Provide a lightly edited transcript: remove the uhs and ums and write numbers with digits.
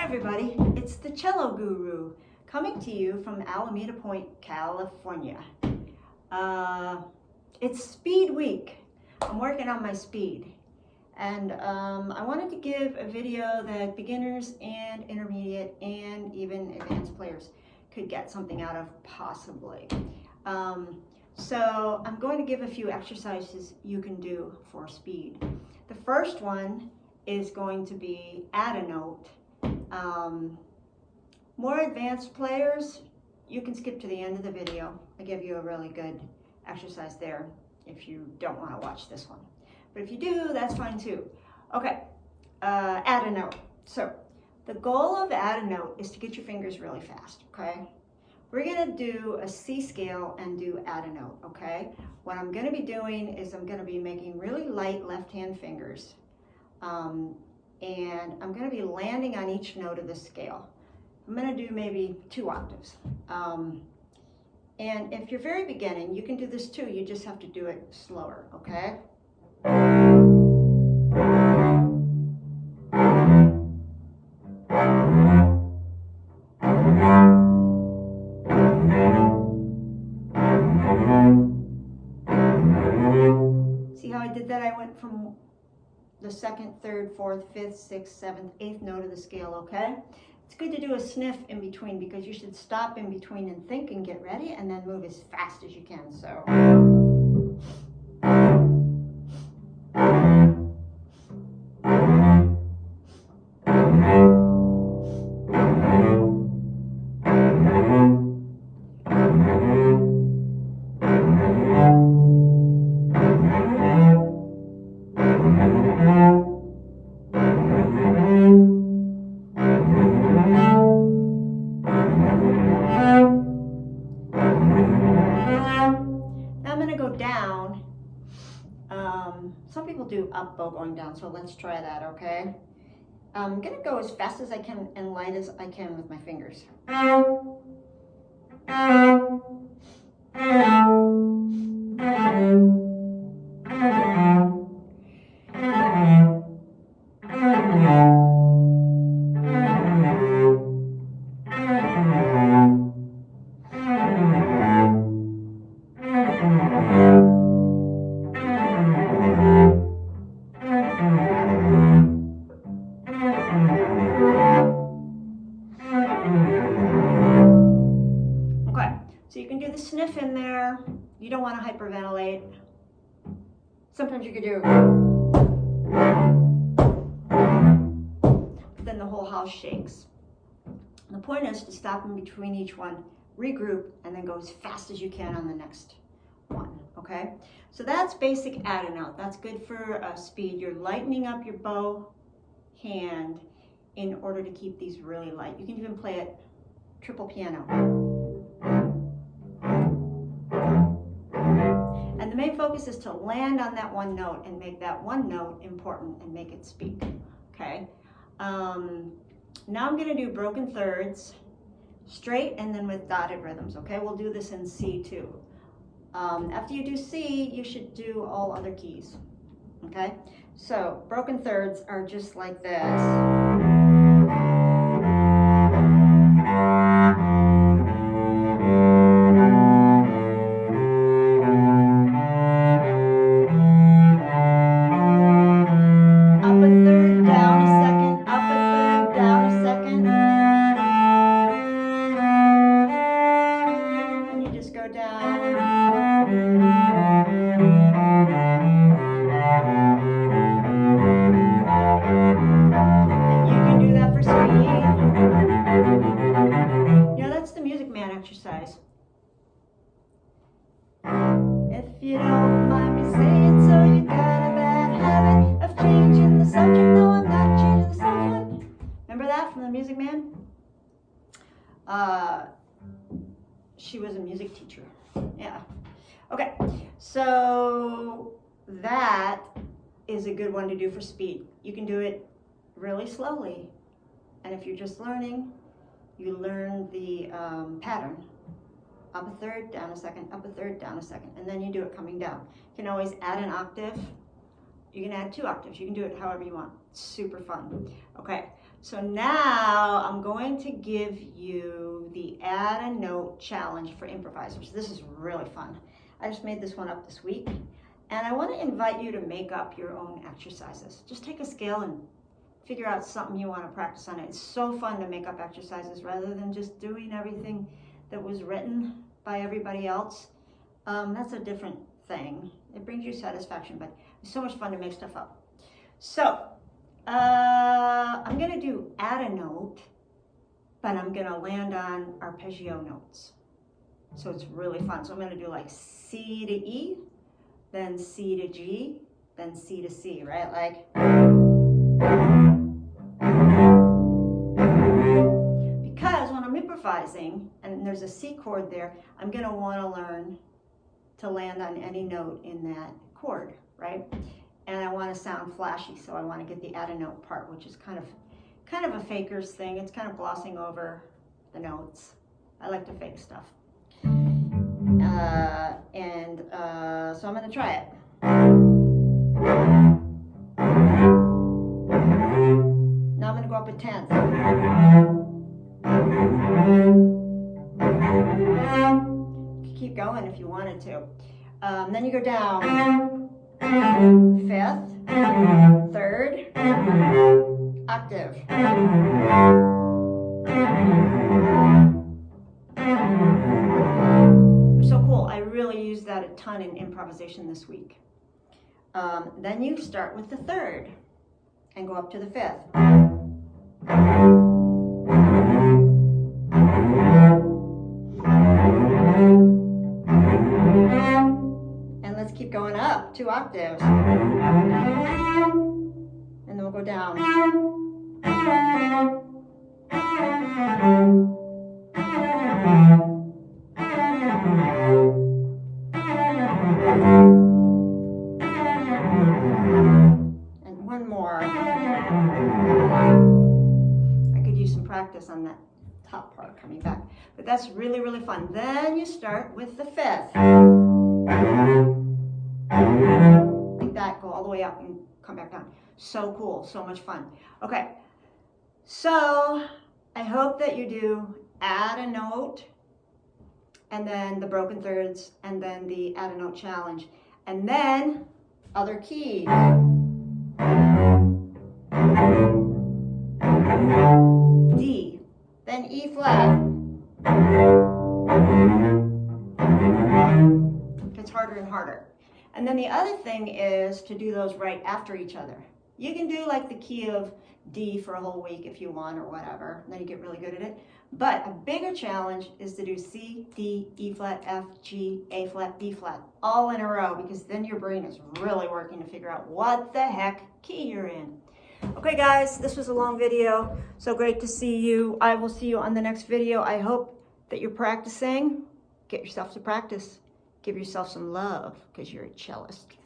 everybody, it's the Cello Guru coming to you from Alameda Point, California. It's Speed Week. I'm working on my speed, and I wanted to give a video that beginners and intermediate and even advanced players could get something out of, possibly. So I'm going to give a few exercises you can do for speed. The first one is going to be add a note. More advanced players, you can skip to the end of the video. I give you a really good exercise there if you don't want to watch this one. But if you do, that's fine too. Okay, add a note. So the goal of add a note is to get your fingers really fast, okay? We're gonna do a C scale and do add a note, okay? What I'm gonna be doing is I'm gonna be making really light left-hand fingers. And I'm going to be landing on each note of the scale. I'm going to do maybe 2 octaves. And if you're very beginning, you can do this too. You just have to do it slower, okay? See how I did that? I went from the 2nd, 3rd, 4th, 5th, 6th, 7th, 8th note of the scale, okay? It's good to do a sniff in between because you should stop in between and think and get ready and then move as fast as you can, so. Down. Some people do up bow going down, so let's try that, okay? I'm gonna go as fast as I can and light as I can with my fingers. So you can do the sniff in there. You don't want to hyperventilate. Sometimes you could do, but then the whole house shakes. The point is to stop in between each one, regroup, and then go as fast as you can on the next one, okay? So that's basic add a note. That's good for speed. You're lightening up your bow hand in order to keep these really light. You can even play it triple piano. And the main focus is to land on that one note and make that one note important and make it speak, okay? Now I'm gonna do broken thirds, straight and then with dotted rhythms, okay? We'll do this in C too. After you do C, you should do all other keys, okay? So broken thirds are just like this. Exercise. If you don't mind me saying so, you got a bad habit of changing the subject. No, I'm not changing the subject. Remember that from The Music Man? She was a music teacher. Yeah. Okay, so that is a good one to do for speed. You can do it really slowly. And if you're just learning, you learn the pattern. Up a third, down a second, up a third, down a second, and then you do it coming down. You can always add an octave. You can add 2 octaves. You can do it however you want. It's super fun. Okay, So now I'm going to give you the add a note challenge for improvisers. This is really fun. I just made this one up this week, and I want to invite you to make up your own exercises. Just take a scale and figure out something you want to practice on it. It's so fun to make up exercises rather than just doing everything that was written by everybody else. That's a different thing. It brings you satisfaction, but it's so much fun to make stuff up. So I'm gonna do add a note, but I'm gonna land on arpeggio notes. So it's really fun. So I'm gonna do like C to E, then C to G, then C to C, right? Like, because when I'm improvising and there's a C chord there, I'm gonna wanna learn to land on any note in that chord, right? And I want to sound flashy, so I want to get the add a note part, which is kind of a faker's thing. It's kind of glossing over the notes. I like to fake stuff. So I'm going to try it. Now I'm going to go up a tenth. You can keep going if you wanted to. Then you go down. Fifth, third, octave. So cool. I really used that a ton in improvisation this week. Then you start with the third and go up to the fifth. Keep going up 2 octaves, and then we'll go down. And one more. I could use some practice on that top part coming back, but that's really, really fun. Then you start with the fifth. Like that, go all the way up and come back down. So cool, so much fun. Okay, so I hope that you do add a note, and then the broken thirds, and then the add a note challenge, and then other keys. D, then E flat. It's harder and harder. And then the other thing is to do those right after each other. You can do like the key of D for a whole week if you want or whatever, and then you get really good at it. But a bigger challenge is to do C, D, E flat, F, G, A flat, B flat, all in a row, because then your brain is really working to figure out what the heck key you're in. Okay guys, this was a long video. So great to see you. I will see you on the next video. I hope that you're practicing. Get yourself to practice. Give yourself some love, because you're a cellist.